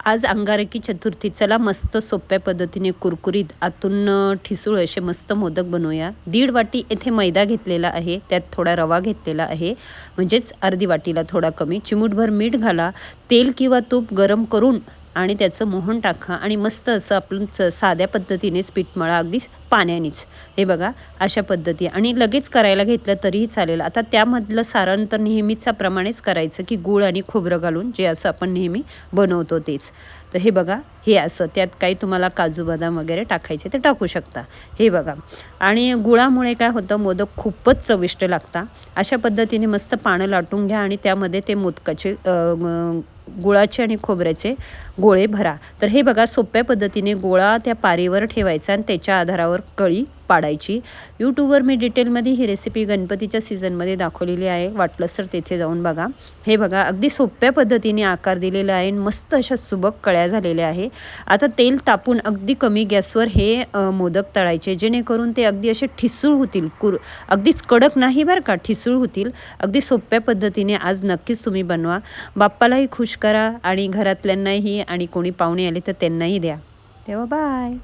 आज अंगारकी चतुर्थी. चला मस्त सोप्या पद्धतीने कुरकुरीत आतून ठिसूळ असे मस्त मोदक बनवूया. 1.5 वाटी येथे मैदा घेतलेला आहे, त्यात थोडा रवा घेतलेला आहे, म्हणजेच अर्धी वाटीला थोडा कमी. चिमूटभर मीठ घाला, तेल किंवा तूप गरम करून आणि त्याचं मोहन टाका आणि मस्त असं आपण साध्या पद्धतीनेच पीठ मळा, अगदी पाण्यानेच. हे बघा अशा पद्धती, आणि लगेच करायला घेतलं तरीही चालेल. आता त्यामधलं सारण तर नेहमीच्या प्रमाणेच करायचं की गूळ आणि खोबरं घालून, जे असं आपण नेहमी बनवतो तेच. तर हे बघा, हे असं त्यात काही तुम्हाला काजू बदाम वगैरे टाकायचे ते टाकू शकता. हे बघा, आणि गुळामुळे काय होतं, मोदक खूपच चविष्ट लागतात. अशा पद्धतीने मस्त पानं लाटून घ्या आणि त्यामध्ये ते मोदकाचे गुळाचे आणि खोबऱ्याचे गोळे भरा. तर हे बघा, सोप्या पद्धतीने गोळा त्या पारीवर ठेवायचा आणि त्याच्या आधारावर कळी पाडायची. यूट्यूबवर मी डिटेलमध्ये ही रेसिपी गणपतीच्या सीझनमध्ये दाखवलेली आहे, वाटलंच तर तेथे जाऊन बघा. हे बघा, अगदी सोप्या पद्धतीने आकार दिलेला आहे, मस्त अशा सुबक कळ्या झालेल्या आहे. आता तेल तापून अगदी कमी गॅसवर हे मोदक तळायचे, जेणेकरून ते अगदी असे ठिसूळ होतील. अगदीच कडक नाही बरं का, ठिसूळ होतील. अगदी सोप्या पद्धतीने आज नक्कीच तुम्ही बनवा. बाप्पालाही खुश करा आणि घरातल्यांनाही, आणि कोणी पाहुणे आले तर त्यांनाही द्या. तेव्हा बाय.